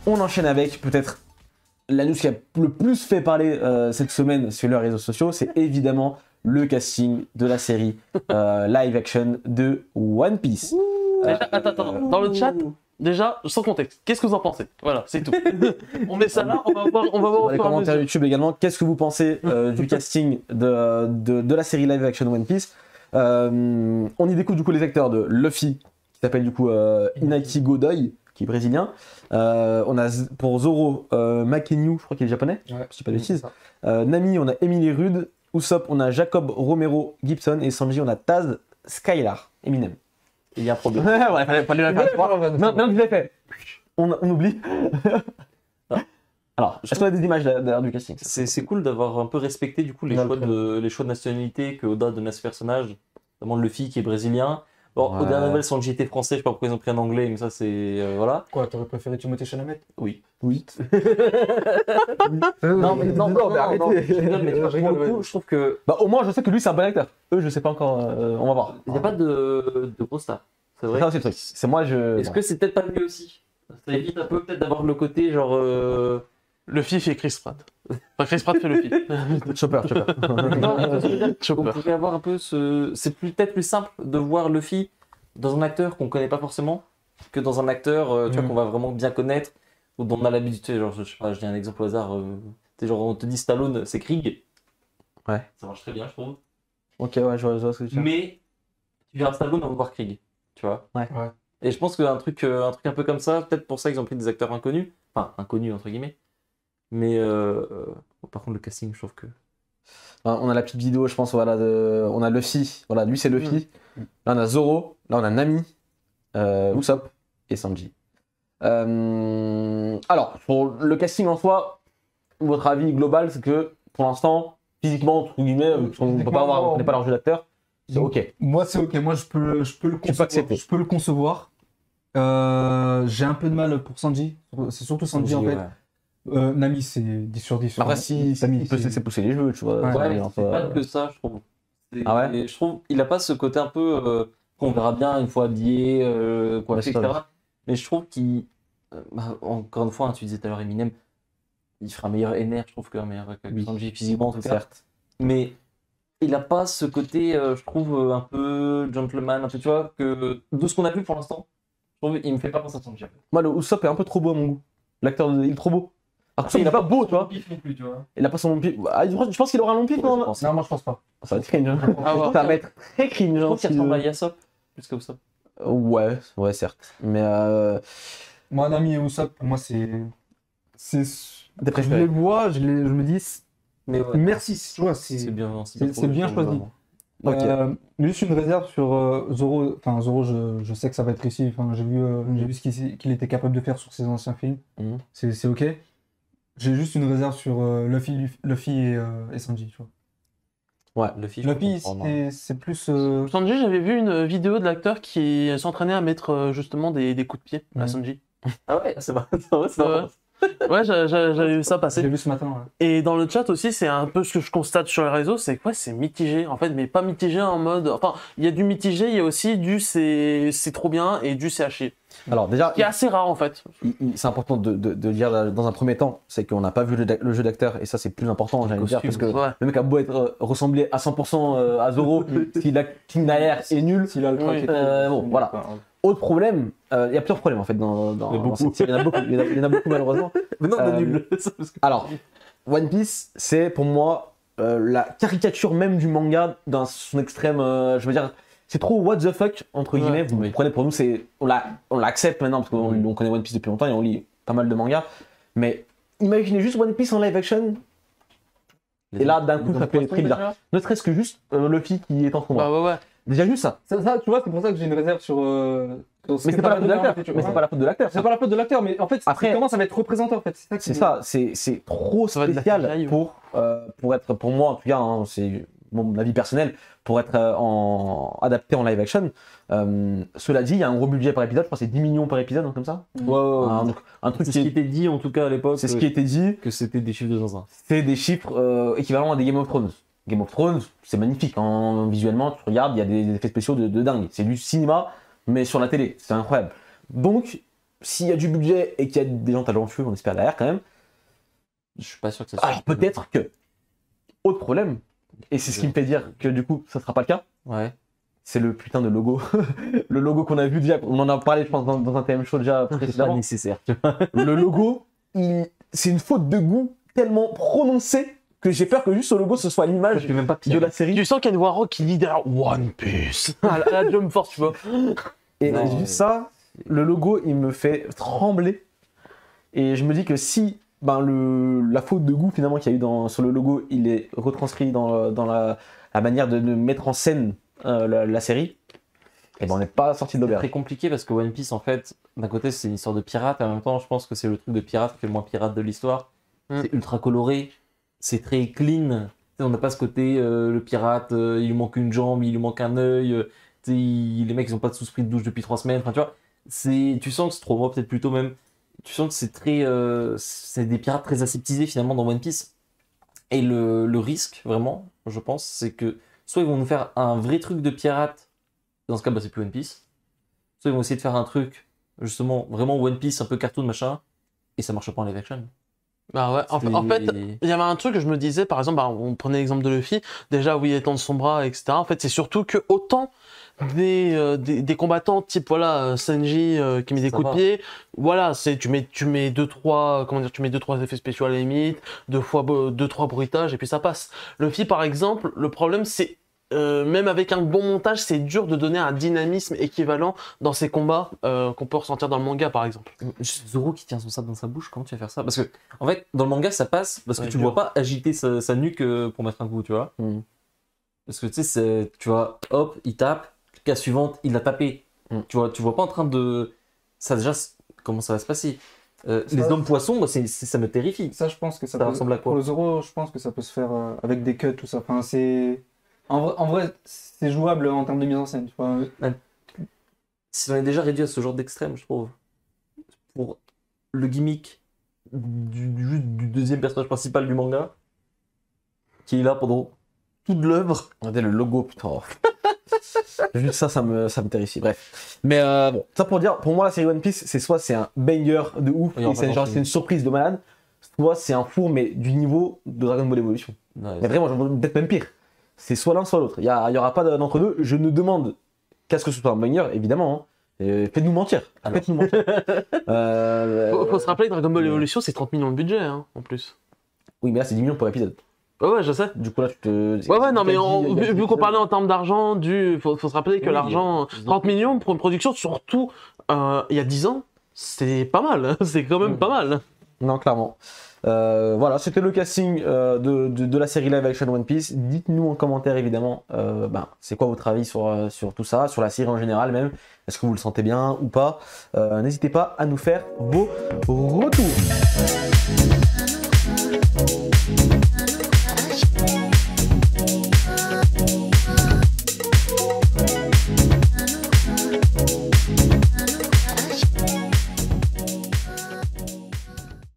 On enchaîne avec peut-être la news qui a le plus fait parler cette semaine sur les réseaux sociaux, c'est évidemment le casting de la série live action de One Piece. Attends, dans le chat, déjà, sans contexte, qu'est-ce que vous en pensez? Voilà, c'est tout. On met ça là, on va voir Dans les commentaires YouTube également, qu'est-ce que vous pensez du casting de la série live action One Piece? On y découvre du coup les acteurs de Luffy, qui s'appelle du coup Inaki Godoy, qui est brésilien. On a pour Zoro Makenyu, je crois qu'il est japonais, Ouais, si je dis pas de bêtises. Nami, on a Emily Rudd. Usopp, on a Jacob Romero Gibson. Et Sanji, on a Taz Skylar Eminem. Il y a un problème. Ouais, fallait la faire. Maintenant que je l'ai fait, on oublie. Alors, est-ce qu'on a des images d'ailleurs du casting? C'est cool d'avoir un peu respecté du coup les choix de nationalité que Oda donne à ce personnage, notamment Luffy qui est brésilien. Bon, Ouais. au dernier level, Sanji était français, je sais pas pourquoi ils ont pris un anglais, mais ça c'est voilà. Quoi, t'aurais préféré Timothée Chalamet? Oui. Oui. Non, mais arrêtez. Mais tu vois, Je pour rigole, le coup, je trouve que Bah, au moins, je sais que lui, c'est un bon acteur. Eux, je sais pas encore. On va voir. il n'y a pas de gros stars. C'est C'est vrai. ça aussi le truc. C'est moi, je. Est-ce que c'est peut-être pas lui aussi? Ça évite un peu peut-être d'avoir le côté genre. Luffy fait Chris Pratt. Enfin, Chris Pratt fait Luffy. Chopper. Non, mais je veux dire, on Chopper. pourrait avoir un peu ce. C'est peut-être plus simple de voir Luffy dans un acteur qu'on connaît pas forcément que dans un acteur tu vois, qu'on va vraiment bien connaître ou dont on a l'habitude. Tu sais, genre, je sais pas, je dis un exemple au hasard. Tu sais, genre, on te dit Stallone, c'est Krieg. Ouais. Ça marche très bien, je trouve. Ok, ouais, je vois ce que tu veux dire. Mais tu verras Stallone, on va voir Krieg. Tu vois. Ouais. Et je pense qu'un truc un peu comme ça, peut-être pour ça ils ont pris des acteurs inconnus. Enfin, inconnus entre guillemets. Mais par contre, le casting, je trouve que. On a la petite vidéo, je pense, voilà, on a Luffy, voilà, lui c'est Luffy. Là on a Zoro, là on a Nami, Usopp et Sanji. Alors, pour le casting en soi, votre avis global, c'est que pour l'instant, physiquement, entre guillemets, on ne peut pas avoir, on n'est pas leur jeu d'acteur, c'est ok. Moi, c'est ok. Moi, je peux le concevoir. accepter. Je peux le concevoir. J'ai un peu de mal pour Sanji. C'est surtout Sanji, en fait. Nami, c'est 10 sur 10. Après, si Nami, il peut se laisser pousser les cheveux, tu vois. Ouais, Ouais, mais c'est pas que ça, je trouve. Ah ouais. Et je trouve il a pas ce côté un peu qu'on verra bien une fois habillé, coiffé, Ouais, c'est etc. Mais je trouve qu'il. Encore une fois, hein, tu disais tout à l'heure Eminem, il fera un meilleur NR, je trouve, qu'un meilleur Sanji physiquement, en tout cas. certes. Mais il a pas ce côté, je trouve, un peu gentleman, un peu, tu vois, que de ce qu'on a vu pour l'instant, je trouve il me fait pas penser à Sanji. Moi, le Usopp est un peu trop beau à mon goût. L'acteur, il est trop beau. Alors, il est pas beau, tu vois. Non plus, tu vois. Il a pas son long pied. Ah, je pense qu'il aura un long pied Ouais, quand je même. pense. Non, moi, je pense pas. Ça va être cringe. Hein. Ah ouais. Ça va être très cringe. Je Hein, trouve qu'il si ressemble à Yasop, plus que ça. Ouais, certes. Mais Moi, Nami et Usopp, pour moi, c'est. T'es Je préféré. les vois, je me dis. Mais ouais, Merci, tu vois, c'est c'est bien, c'est bien choisi. vraiment. Ok. Juste une réserve sur Zoro. Enfin, Zoro, je sais que ça va être réussi. Enfin, j'ai vu ce qu'il était capable de faire sur ses anciens films. Mhm. C'est ok. J'ai juste une réserve sur Luffy et Sanji. Tu vois. Ouais. Luffy, je peux Luffy, comprendre. c'est plus. Sanji, j'avais vu une vidéo de l'acteur qui s'entraînait à mettre justement des coups de pied à Ouais. Sanji. Ah ouais, c'est marrant. C'est marrant. Ouais, j'avais vu ça J'ai passer. vu ce matin. Ouais. Et dans le chat aussi, c'est un peu ce que je constate sur les réseaux, c'est quoi? C'est mitigé en fait, mais pas mitigé en mode. Enfin, il y a du mitigé, il y a aussi du c'est trop bien et du c'est à chier. Alors déjà, Qui est assez rare en fait. c'est important de dire dans un premier temps, c'est qu'on n'a pas vu le jeu d'acteur et ça c'est plus important, j'allais dire, parce que Ouais. le mec a beau être ressemblé à 100% à Zoro, si l'acting derrière est nul. S'il a le Oui. Bon, voilà. Autre problème, il y a plusieurs problèmes en fait dans cette série. Il y en a beaucoup, il y en a beaucoup malheureusement. Mais non, Euh, mais nul. Parce que- Alors, One Piece, c'est pour moi la caricature même du manga dans son extrême. Je veux dire, c'est trop what the fuck entre Ouais. guillemets. Vous comprenez, pour nous, on l'accepte maintenant parce qu'on connaît One Piece depuis longtemps et on lit pas mal de mangas. Mais imaginez juste One Piece en live action. Et là, d'un coup, ça fait très bizarre. Ne serait-ce que juste Luffy qui est en combat. Bah ouais. Déjà juste ça. Ça, tu vois, c'est pour ça que j'ai une réserve sur. Mais c'est pas la faute de l'acteur. Mais c'est pas la faute de l'acteur. C'est pas la faute de l'acteur, mais en fait, Après- ça commence à être représenté en fait. C'est ça, c'est trop Ça va de la spécial filaille, pour être, pour moi en tout cas, hein, c'est mon avis personnel, pour être adapté en live action. Cela dit, il y a un gros budget par épisode, je crois que c'est 10 millions par épisode, donc comme ça. Donc, un truc C'est ce qui qui était dit en tout cas à l'époque. c'est ce qui était dit, Que c'était des chiffres de zinzin. c'est des chiffres équivalents à des Game of Thrones. Game of Thrones, c'est magnifique. Visuellement, tu regardes, il y a des effets spéciaux de dingue. C'est du cinéma, mais sur la télé. C'est incroyable. Donc, s'il y a du budget et qu'il y a des gens talentueux, on espère derrière quand même. Je suis pas sûr que ça soit. Alors peut-être que. Autre problème, et c'est ce qui me fait dire que du coup, ça sera pas le cas. Ouais. C'est le putain de logo. Le logo qu'on a vu déjà, on en a parlé, je pense, dans un TM show déjà C'est pas précédemment. nécessaire, tu vois. Le logo, c'est une faute de goût tellement prononcée que j'ai peur que juste ce logo, ce soit l'image Je suis même pas de pire. la série. Tu sens Ken Warrock qui lit derrière One Piece à la Jump Force, tu vois. Et Non, juste ça, le logo, il me fait trembler. Et je me dis que si la faute de goût finalement qu'il y a eu sur le logo, il est retranscrit dans la manière de mettre en scène la série, et ben on n'est pas sorti de C'est l'auberge. très compliqué parce que One Piece, en fait, d'un côté, c'est une histoire de pirate, et en même temps, je pense que c'est le truc de pirate qui est le moins pirate de l'histoire. C'est ultra coloré, c'est très clean. Tu sais, on n'a pas ce côté, le pirate, il lui manque une jambe, il lui manque un œil. Tu sais, les mecs, ils ont pas de sous-sprit de douche depuis 3 semaines. Enfin, tu vois, tu sens que c'est 3 mois, peut-être plutôt même. Tu sens que c'est très, c'est des pirates très aseptisés finalement dans One Piece. Et le risque, vraiment, je pense, c'est que soit ils vont nous faire un vrai truc de pirate, dans ce cas, c'est plus One Piece. Soit ils vont essayer de faire un truc, justement, vraiment One Piece, un peu cartoon, machin, et ça marche pas en live action. Bah ouais, en fait, il y avait un truc que je me disais, par exemple, on prenait l'exemple de Luffy, déjà oui, étendre son bras, etc. En fait, c'est surtout que autant des combattants type voilà Sanji qui met des Ça coups va. de pied, voilà, tu mets deux trois effets spéciaux à la limite, deux trois bruitages et puis ça passe. Luffy par exemple, le problème c'est même avec un bon montage, c'est dur de donner un dynamisme équivalent dans ces combats qu'on peut ressentir dans le manga par exemple. Zoro qui tient son sabre dans sa bouche, comment tu vas faire ça? Parce que, en fait, dans le manga, ça passe parce que Ouais, tu dur. vois pas agiter sa nuque pour mettre un coup, tu vois. Mm. Parce que tu sais, tu vois, hop, il tape, case suivante, il l'a tapé. Tu vois pas en train de. Ça déjà, comment ça va se passer? Les hommes poissons, moi, ça me terrifie. Ça, je pense que ça Ça peut. ressemble à quoi? Pour le Zoro, je pense que ça peut se faire avec des cuts, tout ça. Enfin, c'est. En vrai, c'est jouable en termes de mise en scène. Tu vois. Si on est déjà réduit à ce genre d'extrême, je trouve, pour le gimmick du deuxième personnage principal du manga, qui est là pendant toute l'œuvre. Regardez le logo, putain. Juste ça me terrifie. Bref. Mais bon, ça pour dire, pour moi, la série One Piece, c'est un banger de ouf, Oui, et enfin, c'est une surprise de malade. Soit c'est un four, mais du niveau de Dragon Ball Evolution. Ouais, Mais vraiment, peut-être même pire. C'est soit l'un, soit l'autre. Il y aura pas d'entre-deux. Je ne demande qu'à ce que ce soit un banger, évidemment. Hein. Faites-nous mentir. Alors. Faites-nous mentir. Faut se rappeler que Dragon Ball Evolution c'est 30 millions de budget hein, en plus. Oui, mais là, c'est 10 millions pour épisode. Ouais, je sais. Du coup, là, tu te. Ouais, non, mais il y a vu qu'on parlait en termes d'argent, faut se rappeler que Oui, l'argent, 30 millions pour une production, surtout il y a 10 ans, c'est pas mal. C'est quand même pas mal. Non, clairement. Voilà, c'était le casting de la série live action One Piece. Dites-nous en commentaire évidemment, c'est quoi votre avis sur tout ça, sur la série en général même. Est-ce que vous le sentez bien ou pas? N'hésitez pas à nous faire vos retours.